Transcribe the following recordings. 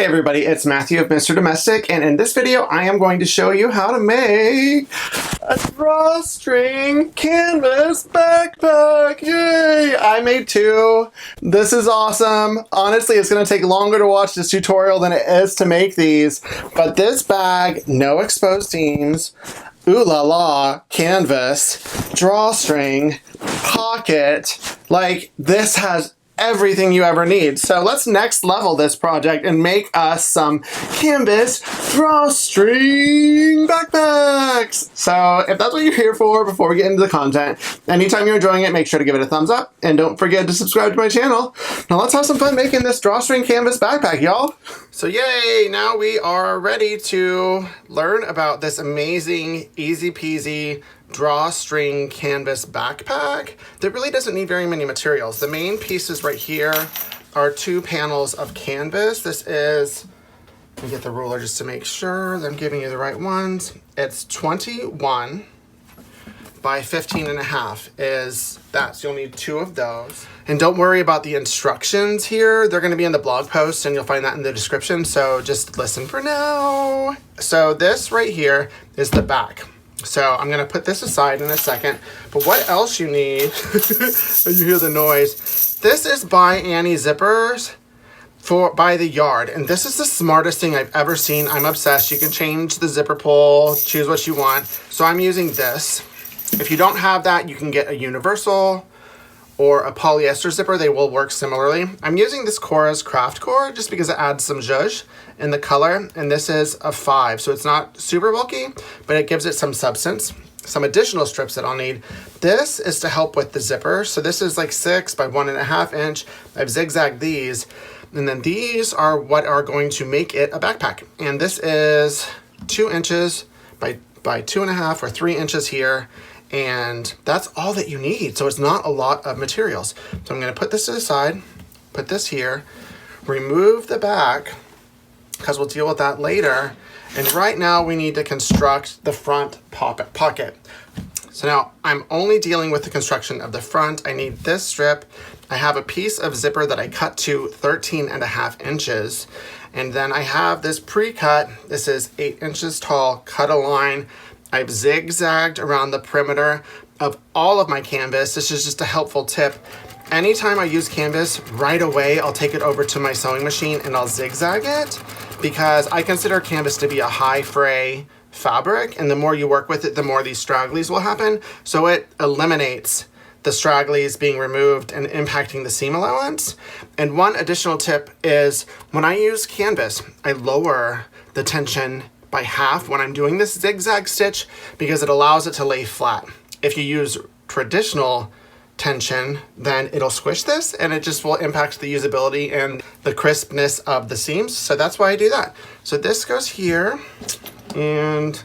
Hey everybody, it's Matthew of Mr. Domestic, and in this video I am going to show you how to make a drawstring canvas backpack. Yay! I made two. This is awesome. Honestly, it's going to take longer to watch this tutorial than it is to make these, but this bag, no exposed seams, ooh la la, canvas, drawstring, pocket, like this has everything you ever need. So let's next level this project and make us some canvas drawstring backpacks. So if that's what you're here for, before we get into the content, anytime you're enjoying it, make sure to give it a thumbs up and don't forget to subscribe to my channel. Now let's have some fun making this drawstring canvas backpack, y'all. So yay, now we are ready to learn about this amazing, easy peasy drawstring canvas backpack that really doesn't need very many materials. The main pieces right here are two panels of canvas. This is, let me get the ruler just to make sure that I'm giving you the right ones. It's 21 by 15.5 is that. So you'll need two of those. And don't worry about the instructions here. They're gonna be in the blog post and you'll find that in the description. So just listen for now. So this right here is the back. So I'm gonna put this aside in a second, but what else you need, you hear the noise. This is by Annie zippers by the yard. And this is the smartest thing I've ever seen. I'm obsessed. You can change the zipper pull, choose what you want. So I'm using this. If you don't have that, you can get a universal or a polyester zipper. They will work similarly. I'm using this Cora's Craft Core just because it adds some zhuzh in the color, and this is a 5, so it's not super bulky, but it gives it some substance. Some additional strips that I'll need. This is to help with the zipper. So this is like 6 by 1.5 inch. I've zigzagged these, and then these are what are going to make it a backpack. And this is 2 inches by 2.5 or 3 inches here. And that's all that you need. So it's not a lot of materials. So I'm gonna put this to the side, put this here, remove the back, because we'll deal with that later. And right now we need to construct the front pocket. So now I'm only dealing with the construction of the front. I need this strip. I have a piece of zipper that I cut to 13.5 inches. And then I have this pre-cut. This is 8 inches tall, cut a line. I've zigzagged around the perimeter of all of my canvas. This is just a helpful tip. Anytime I use canvas, right away, I'll take it over to my sewing machine and I'll zigzag it because I consider canvas to be a high fray fabric, and the more you work with it, the more these stragglies will happen. So it eliminates the stragglies being removed and impacting the seam allowance. And one additional tip is when I use canvas, I lower the tension by half when I'm doing this zigzag stitch because it allows it to lay flat. If you use traditional tension, then it'll squish this and it just will impact the usability and the crispness of the seams. So that's why I do that. So this goes here, and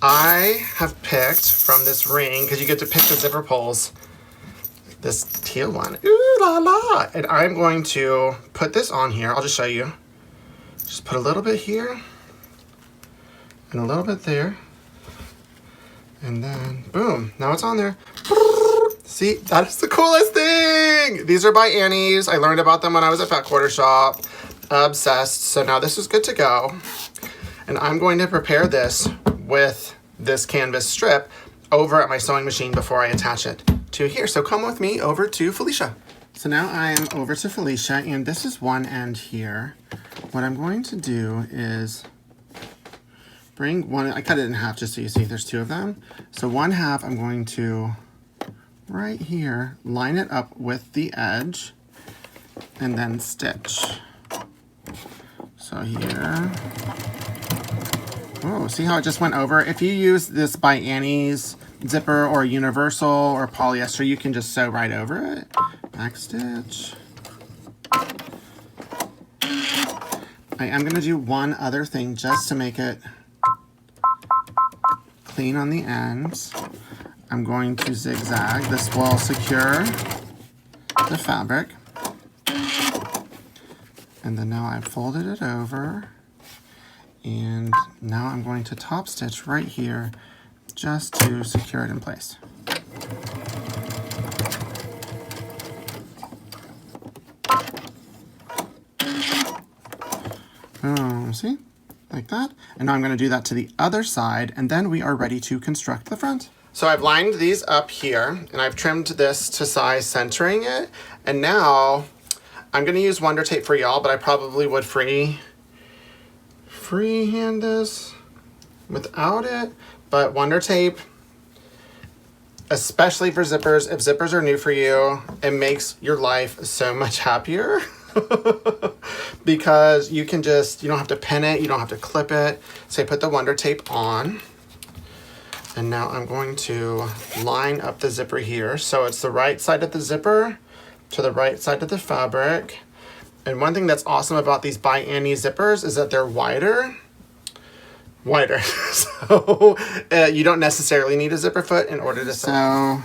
I have picked from this ring, because you get to pick the zipper pulls, this teal one. Ooh la la! And I'm going to put this on here. I'll just show you. Just put a little bit here and a little bit there, and then boom, now it's on there. See, that is the coolest thing. These are by Annie's. I learned about them when I was at Fat Quarter Shop. Obsessed. So now this is good to go. And I'm going to prepare this with this canvas strip over at my sewing machine before I attach it to here. So come with me over to Felicia. So now I am over to Felicia, and this is one end here. What I'm going to do is bring one, I cut it in half just so you see there's two of them. So one half I'm going to, right here, line it up with the edge and then stitch. So here, oh, see how it just went over? If you use this by Annie's zipper or universal or polyester, you can just sew right over it. Back stitch. I am gonna do one other thing just to make it clean on the ends. I'm going to zigzag. This will secure the fabric. And then now I've folded it over. And now I'm going to top stitch right here just to secure it in place. Oh, see? Like that. And now I'm going to do that to the other side, and then we are ready to construct the front. So I've lined these up here, and I've trimmed this to size, centering it. And now I'm going to use Wonder Tape for y'all, but I probably would freehand this without it. But Wonder Tape, especially for zippers, if zippers are new for you, it makes your life so much happier. Because you can just, you don't have to pin it, you don't have to clip it. So I put the Wonder Tape on. And now I'm going to line up the zipper here. So it's the right side of the zipper to the right side of the fabric. And one thing that's awesome about these by Annie zippers is that they're wider. So you don't necessarily need a zipper foot in order to sew.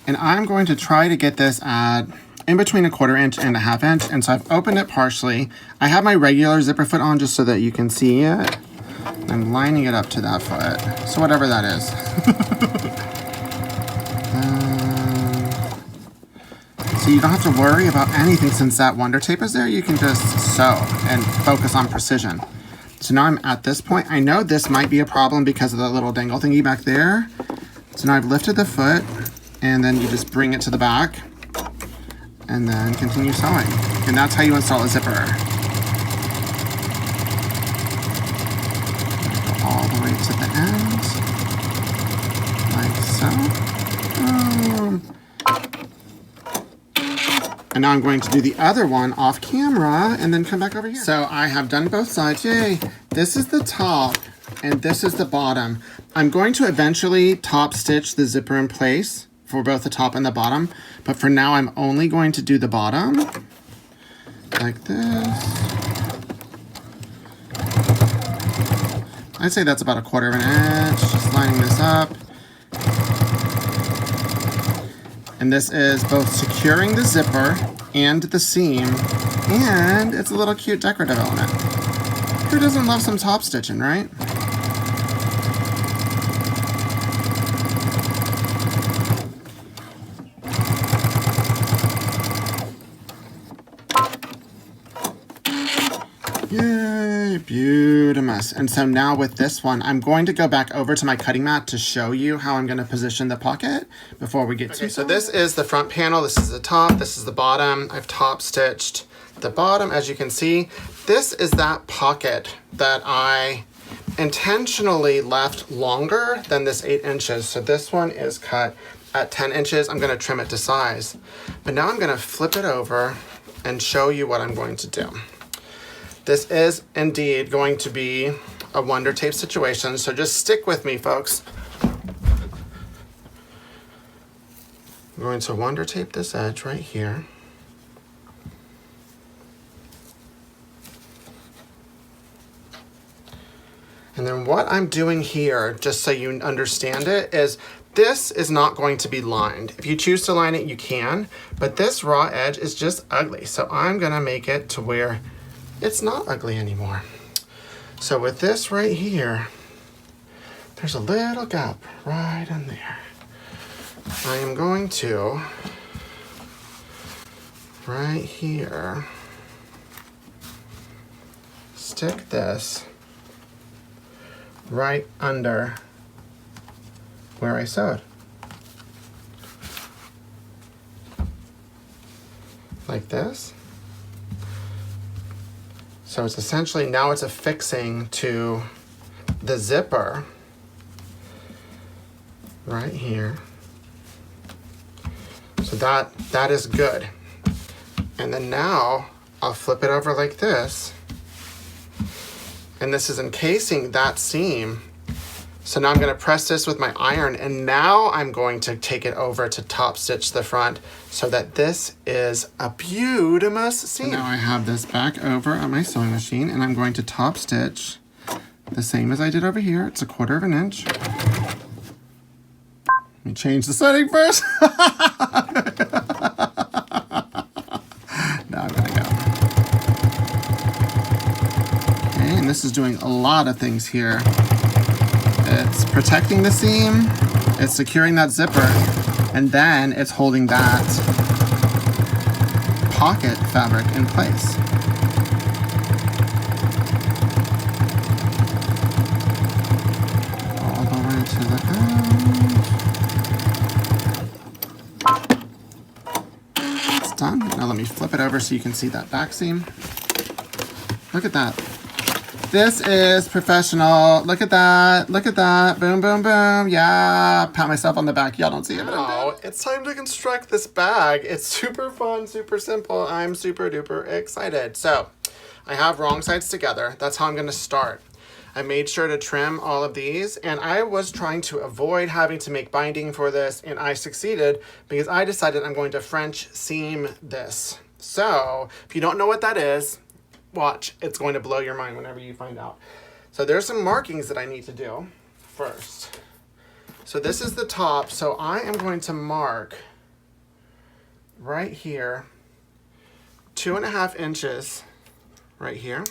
And I'm going to try to get this at in between 1/4 inch and 1/2 inch. And so I've opened it partially. I have my regular zipper foot on just so that you can see it. I'm lining it up to that foot. So whatever that is. So you don't have to worry about anything since that Wonder Tape is there. You can just sew and focus on precision. So now I'm at this point. I know this might be a problem because of the little dangle thingy back there. So now I've lifted the foot, and then you just bring it to the back and then continue sewing. And that's how you install a zipper. Go all the way to the end, like so. Boom. And now I'm going to do the other one off camera and then come back over here. So I have done both sides. Yay! This is the top and this is the bottom. I'm going to eventually top stitch the zipper in place for both the top and the bottom, but for now I'm only going to do the bottom like this. I'd say that's about 1/4 inch. Just lining this up. And this is both securing the zipper and the seam, and it's a little cute decorative element. Who doesn't love some top stitching, right? Yay, beautimous. And so now with this one, I'm going to go back over to my cutting mat to show you how I'm going to position the pocket before we get to. So this is the front panel, this is the top, this is the bottom. I've top stitched the bottom, as you can see. This is that pocket that I intentionally left longer than this 8 inches. So this one is cut at 10 inches. I'm going to trim it to size. But now I'm going to flip it over and show you what I'm going to do. This is indeed going to be a Wonder Tape situation, so just stick with me, folks. I'm going to Wonder Tape this edge right here. And then what I'm doing here, just so you understand it, is this is not going to be lined. If you choose to line it, you can, but this raw edge is just ugly. So I'm gonna make it to where it's not ugly anymore. So with this right here, there's a little gap right in there. I am going to, right here, stick this right under where I sewed. Like this. So it's essentially, now it's affixing to the zipper right here. So that is good. And then now I'll flip it over like this. And this is encasing that seam. So now I'm going to press this with my iron, and now I'm going to take it over to top stitch the front so that this is a beautimous seam. So now I have this back over on my sewing machine, and I'm going to top stitch the same as I did over here. It's 1/4 inch. Let me change the setting first. Now I'm going to go. Okay, and this is doing a lot of things here. It's protecting the seam, it's securing that zipper, and then it's holding that pocket fabric in place. over so you can see that back seam. Look at that. This is professional. Look at that. Look at that. Boom, boom, boom. Yeah. Pat myself on the back. Y'all don't see it, but now it's time to construct this bag. It's super fun, super simple. I'm super duper excited. So I have wrong sides together. That's how I'm going to start. I made sure to trim all of these, and I was trying to avoid having to make binding for this, and I succeeded because I decided I'm going to French seam this. So if you don't know what that is, watch, it's going to blow your mind whenever you find out. So there's some markings that I need to do first. So this is the top, so I am going to mark right here 2.5 inches right here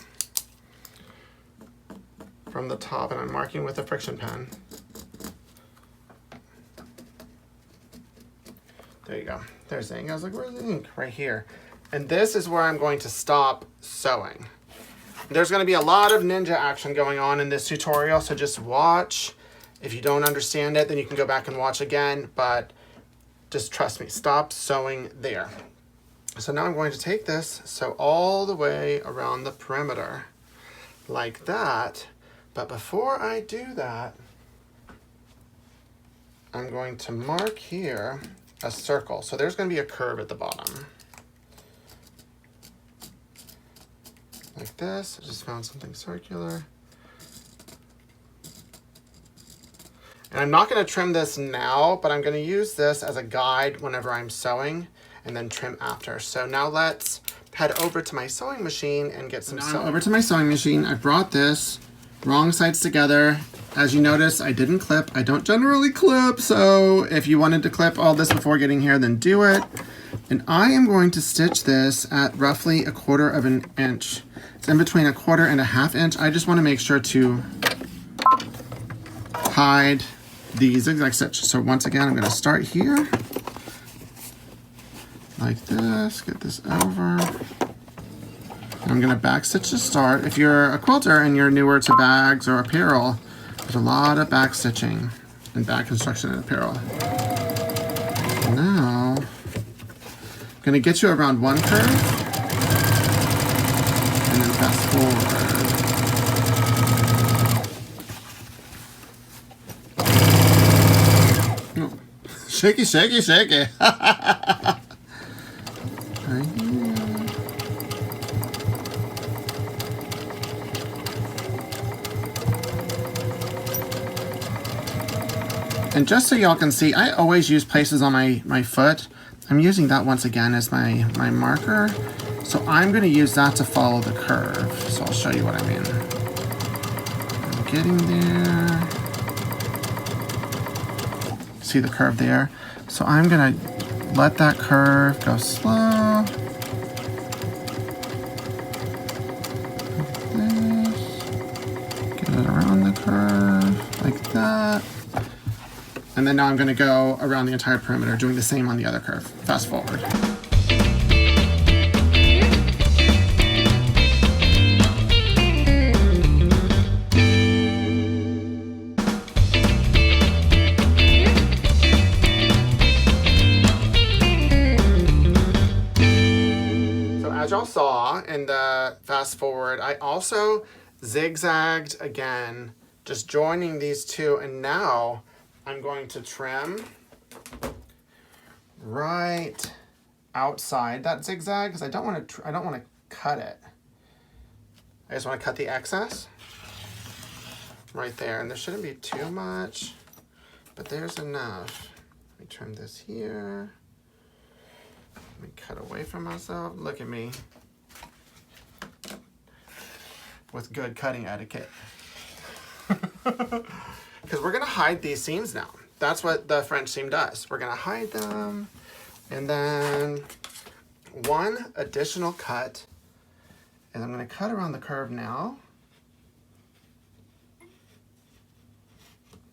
from the top, and I'm marking with a friction pen. There you go. There's the ink. I was like, where's the ink? Right here. And this is where I'm going to stop sewing. There's going to be a lot of ninja action going on in this tutorial, so just watch. If you don't understand it, then you can go back and watch again, but just trust me, stop sewing there. So now I'm going to take this, sew all the way around the perimeter like that. But before I do that, I'm going to mark here a circle. So there's going to be a curve at the bottom. Like this. I just found something circular. And I'm not going to trim this now, but I'm going to use this as a guide whenever I'm sewing and then trim after. So now let's head over to my sewing machine and get some sewing. I'm over to my sewing machine. I brought this, wrong sides together. As you notice, I didn't clip. I don't generally clip, so if you wanted to clip all this before getting here, then do it. And I am going to stitch this at roughly 1/4 inch. It's in between 1/4 and 1/2 inch. I just want to make sure to hide the zigzag stitch. So once again, I'm going to start here like this, get this over. And I'm going to back stitch to start. If you're a quilter and you're newer to bags or apparel, there's a lot of back stitching and back construction in apparel. Now, I'm going to get you around one curve and then fast forward. Oh. Shaky, shaky, shaky. Right here. And just so y'all can see, I always use places on my foot. I'm using that once again as my marker. So I'm going to use that to follow the curve. So I'll show you what I mean. I'm getting there. See the curve there? So I'm going to let that curve go slow. Like this. Get it around the curve like that. And then now I'm going to go around the entire perimeter, doing the same on the other curve. Fast forward. So as y'all saw in the fast forward, I also zigzagged again, just joining these two, and now I'm going to trim right outside that zigzag because I don't want to cut it. I just want to cut the excess right there, and there shouldn't be too much, but there's enough. Let me trim this here. Let me cut away from myself. Look at me with good cutting etiquette. Because we're going to hide these seams now. That's what the French seam does. We're going to hide them. And then one additional cut. And I'm going to cut around the curve now.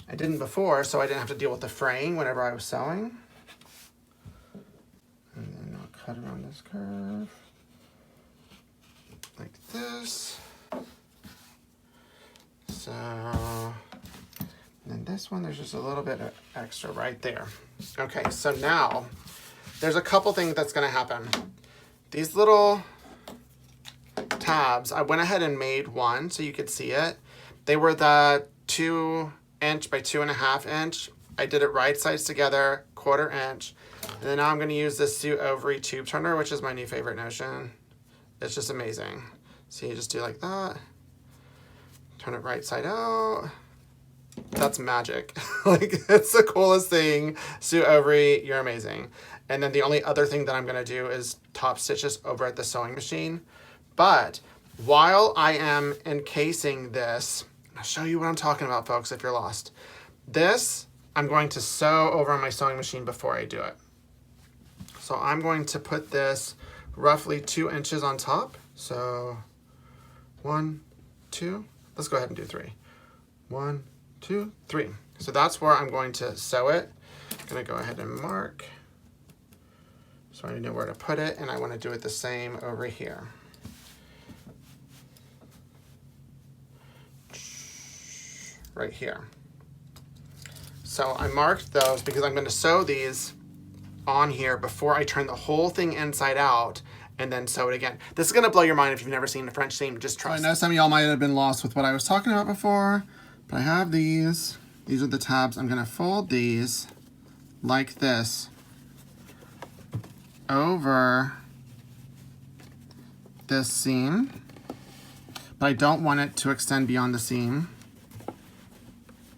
I didn't before, so I didn't have to deal with the fraying whenever I was sewing. And then I'll cut around this curve. Like this. So... and this one, there's just a little bit extra right there. Okay, so now there's a couple things that's going to happen. these little tabs, I went ahead and made one so you could see it. They were the 2" by 2.5" inch. I did it right sides together, 1/4 inch. And then now I'm going to use this suit ovary tube turner, which is my new favorite notion. It's just amazing. So you just do like that. Turn it right side out. That's magic. Like, it's the coolest thing. Suit ovary, you're amazing. And then the only other thing that I'm going to do is top stitch this over at the sewing machine. But while I am encasing this, I'll show you what I'm talking about, folks, if you're lost. This, I'm going to sew over on my sewing machine before I do it. So I'm going to put this roughly 2 inches on top. So 1, 2, let's go ahead and do 3. 1, 2, 3. So that's where I'm going to sew it. I'm gonna go ahead and mark. So I know where to put it, and I want to do it the same over here. Right here. So I marked those because I'm going to sew these on here before I turn the whole thing inside out and then sew it again. This is going to blow your mind if you've never seen a French seam. Just trust. I know some of y'all might have been lost with what I was talking about before, but I have these. These are the tabs. I'm going to fold these like this over this seam, but I don't want it to extend beyond the seam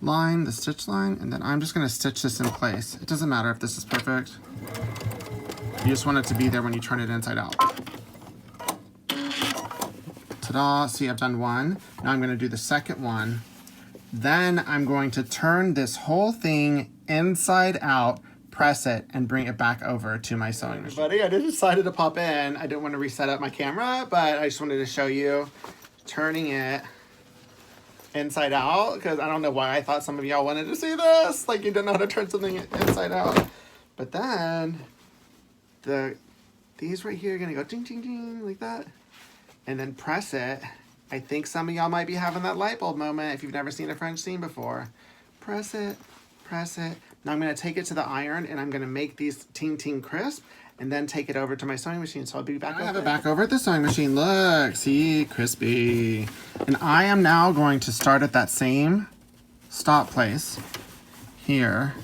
line, the stitch line, and then I'm just going to stitch this in place. It doesn't matter if this is perfect. You just want it to be there when you turn it inside out. Ta-da! See, I've done one. Now I'm going to do the second one. Then I'm going to turn this whole thing inside out, press it, and bring it back over to my sewing machine. Buddy, I decided to pop in. I didn't want to reset up my camera, but I just wanted to show you turning it inside out, because I don't know why I thought some of y'all wanted to see this. Like, you don't know how to turn something inside out. But then these right here are gonna go ding ding ding like that, and then press it. I think some of y'all might be having that light bulb moment if you've never seen a French seam before. Press it, press it. Now I'm gonna take it to the iron and I'm gonna make these ting ting crisp, and then take it over to my sewing machine. So I'll be back. I have it back over at the sewing machine. Look, see, crispy. And I am now going to start at that same stop place here.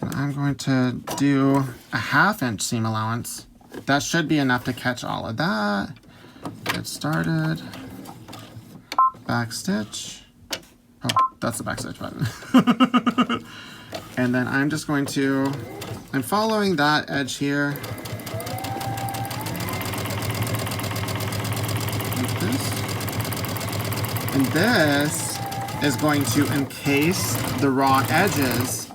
And I'm going to do a 1/2 inch seam allowance. That should be enough to catch all of that. Get started. Back stitch. Oh, that's the back stitch button. And then I'm just going to, I'm following that edge here. Like this. And this is going to encase the raw edges.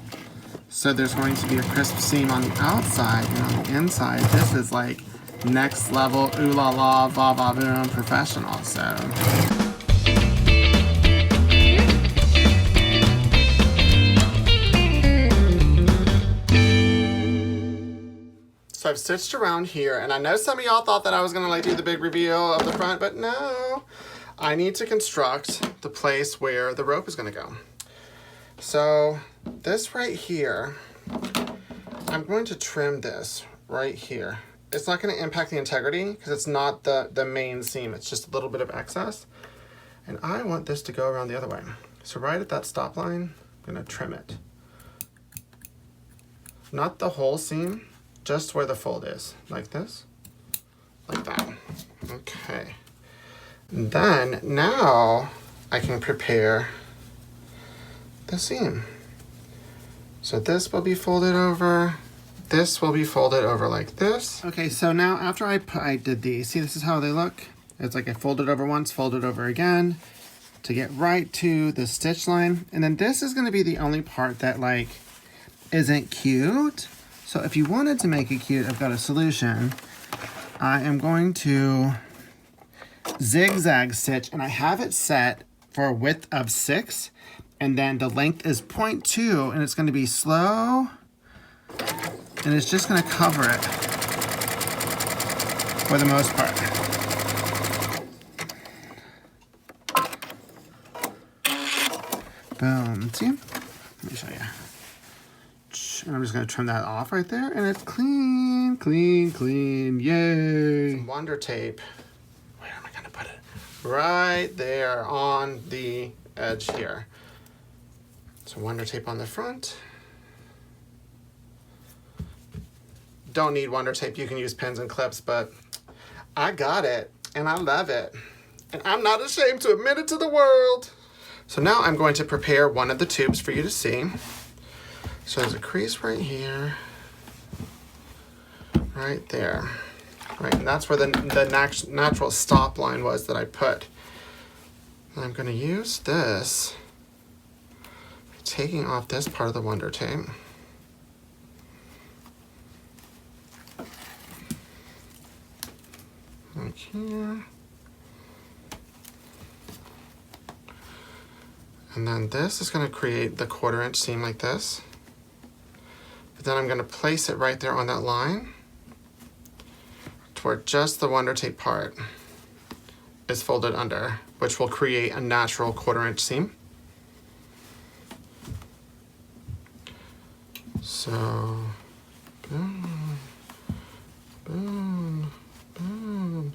So there's going to be a crisp seam on the outside, and on the inside, this is like next level, ooh la la, va va boom, professional. So I've stitched around here, and I know some of y'all thought that I was gonna like do the big reveal of the front, but no. I need to construct the place where the rope is gonna go. So this right here, I'm going to trim this right here. It's not gonna impact the integrity because it's not the main seam, it's just a little bit of excess. And I want this to go around the other way. So right at that stop line, I'm gonna trim it. Not the whole seam, just where the fold is, like this, like that. Okay. And then now I can prepare the seam. So this will be folded over, this will be folded over like this. Okay, so now after I did these, see, this is how they look. It's like I folded over once, folded over again to get right to the stitch line. And then this is gonna be the only part that like isn't cute. So if you wanted to make it cute, I've got a solution. I am going to zigzag stitch, and I have it set for a width of 6, and then the length is 0.2, and it's going to be slow, and it's just going to cover it for the most part. Boom. See? Let me show you. and I'm just gonna trim that off right there, and it's clean, clean, clean, yay. Some Wonder Tape, where am I gonna put it? Right there on the edge here. So Wonder Tape on the front. Don't need Wonder Tape, you can use pins and clips, but I got it, and I love it. And I'm not ashamed to admit it to the world. So now I'm going to prepare one of the tubes for you to see. So there's a crease right here, right there, right, and that's where the natural stop line was that I put. And I'm going to use this, taking off this part of the Wonder Tape. Like here. And then this is going to create the 1/4 inch seam like this. But then I'm going to place it right there on that line to where just the Wonder Tape part is folded under, which will create a natural 1/4 inch seam. So, boom, boom, boom,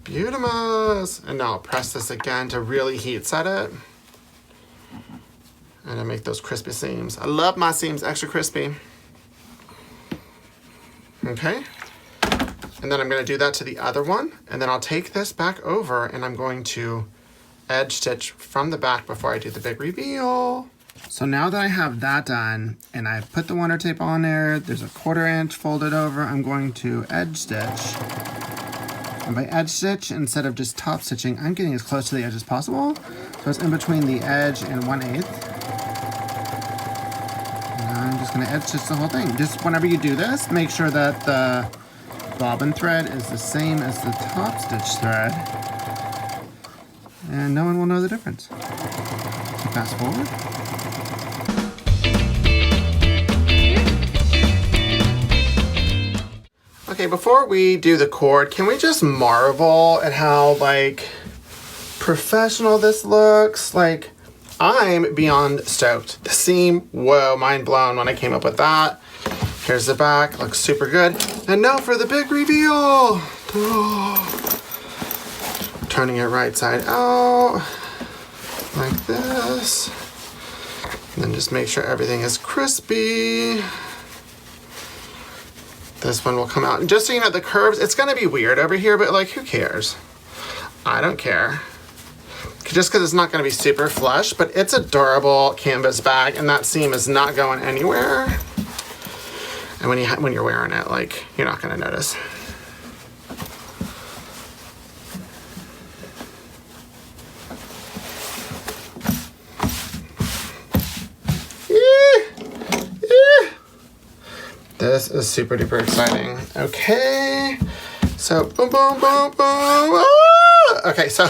beautimous. And now I'll press this again to really heat set it. And I make those crispy seams. I love my seams extra crispy. Okay. And then I'm gonna do that to the other one. And then I'll take this back over and I'm going to edge stitch from the back before I do the big reveal. So now that I have that done and I've put the Wonder Tape on there, there's a 1/4 inch folded over, I'm going to edge stitch. And by edge stitch, instead of just top stitching, I'm getting as close to the edge as possible. So it's in between the edge and 1/8. I'm just going to edge stitch the whole thing. Just whenever you do this, make sure that the bobbin thread is the same as the top stitch thread, and no one will know the difference. So fast forward. Okay, before we do the cord, can we just marvel at how like professional this looks? Like, I'm beyond stoked. The seam, whoa, mind blown when I came up with that. Here's the back, looks super good. And now for the big reveal. Oh. Turning it right side out, like this. And then just make sure everything is crispy. This one will come out. And just so you know, the curves, it's gonna be weird over here, but like, who cares? I don't care. Just because it's not going to be super flush, but it's a durable canvas bag, and that seam is not going anywhere. And when you're wearing it, like, you're not going to notice. This is super duper exciting. Okay, so boom, boom, boom, boom. Ah! Okay, so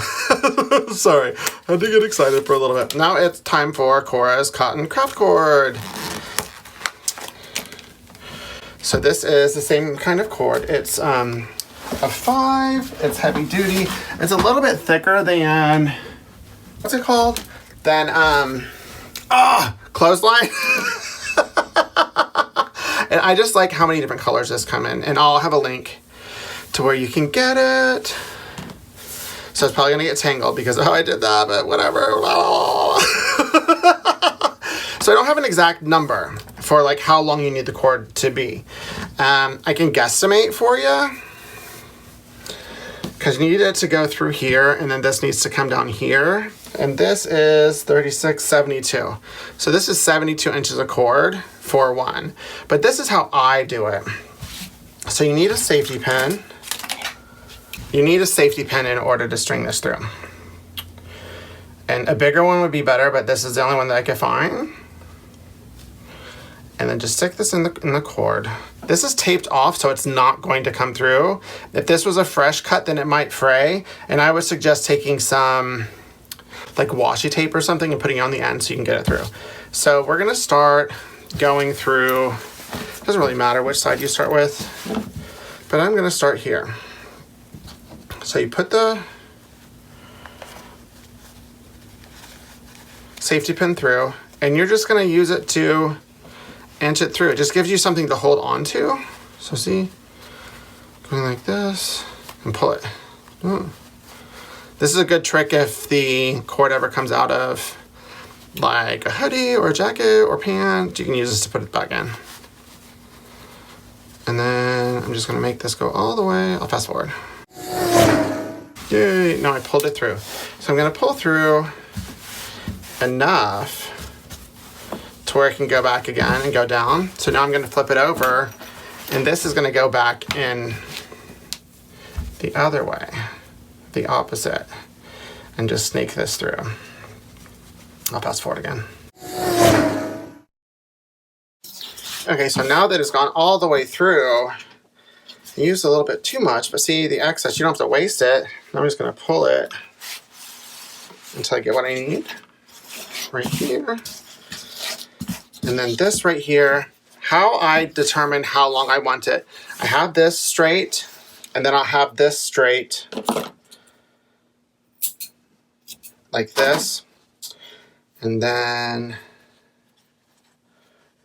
sorry, I had to get excited for a little bit. Now it's time for Cora's Cotton Craft Cord. So this is the same kind of cord. It's a 5. It's heavy duty. It's a little bit thicker than, what's it called? Than clothesline. And I just like how many different colors this come in, and I'll have a link to where you can get it. So it's probably gonna get tangled because, oh, I did that, but whatever. So I don't have an exact number for like how long you need the cord to be. I can guesstimate for you, because you need it to go through here, and then this needs to come down here. And this is 36.72. So this is 72 inches of cord for one. But this is how I do it. So you need a safety pin. You need a safety pin in order to string this through. And a bigger one would be better, but this is the only one that I could find. And then just stick this in the cord. This is taped off, so it's not going to come through. If this was a fresh cut, then it might fray. And I would suggest taking some like washi tape or something and putting it on the end so you can get it through. So we're gonna start going through, it doesn't really matter which side you start with, but I'm gonna start here. So you put the safety pin through, and you're just gonna use it to inch it through. It just gives you something to hold on to. So see, going like this and pull it. This is a good trick if the cord ever comes out of like a hoodie or a jacket or pants. You can use this to put it back in. And then I'm just gonna make this go all the way. I'll fast forward. Yay, now I pulled it through. So I'm gonna pull through enough to where it can go back again and go down. So now I'm gonna flip it over and this is gonna go back in the other way, the opposite, and just snake this through. I'll fast forward again. Okay, so now that it's gone all the way through, I used a little bit too much, but see the excess, you don't have to waste it. I'm just gonna pull it until I get what I need. Right here. And then this right here, how I determine how long I want it. I have this straight, and then I'll have this straight, like this. And then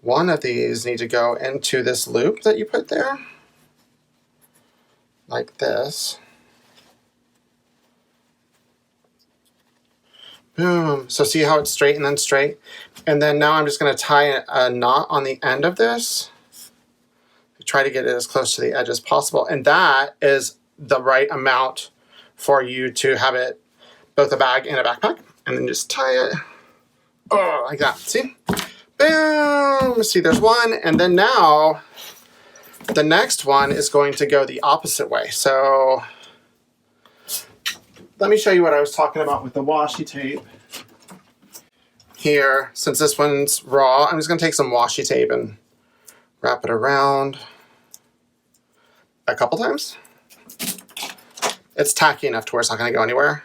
one of these need to go into this loop that you put there, like this. Boom. So see how it's straight and then straight? And then now I'm just going to tie a knot on the end of this. Try to get it as close to the edge as possible. And that is the right amount for you to have it both a bag and a backpack. And then just tie it like that. See? Boom! See, there's one. And then now the next one is going to go the opposite way. So let me show you what I was talking about with the washi tape. Here, since this one's raw, I'm just going to take some washi tape and wrap it around a couple times. It's tacky enough to where it's not going to go anywhere.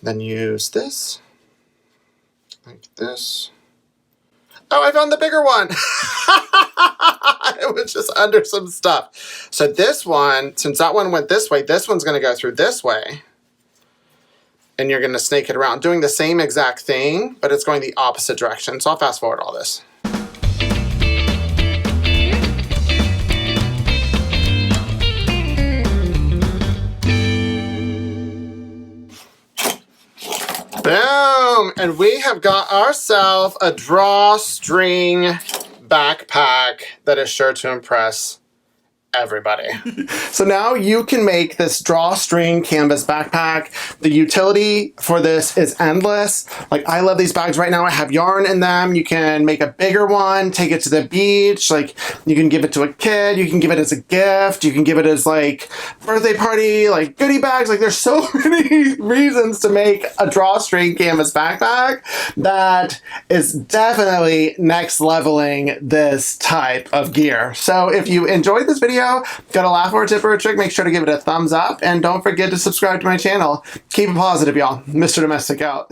Then use this, like this. Oh, I found the bigger one. It was just under some stuff. So this one, since that one went this way, this one's going to go through this way. And you're going to snake it around, doing the same exact thing, but it's going the opposite direction. So I'll fast forward all this. Boom! And we have got ourselves a drawstring backpack that is sure to impress everybody. So now you can make this drawstring canvas backpack. The utility for this is endless. Like, I love these bags right now. I have yarn in them. You can make a bigger one, take it to the beach. Like, you can give it to a kid. You can give it as a gift. You can give it as like birthday party, like goodie bags. Like, there's so many reasons to make a drawstring canvas backpack that is definitely next leveling this type of gear. So if you enjoyed this video, got a laugh or a tip or a trick, make sure to give it a thumbs up, and don't forget to subscribe to my channel. Keep it positive, y'all. Mr. Domestic out.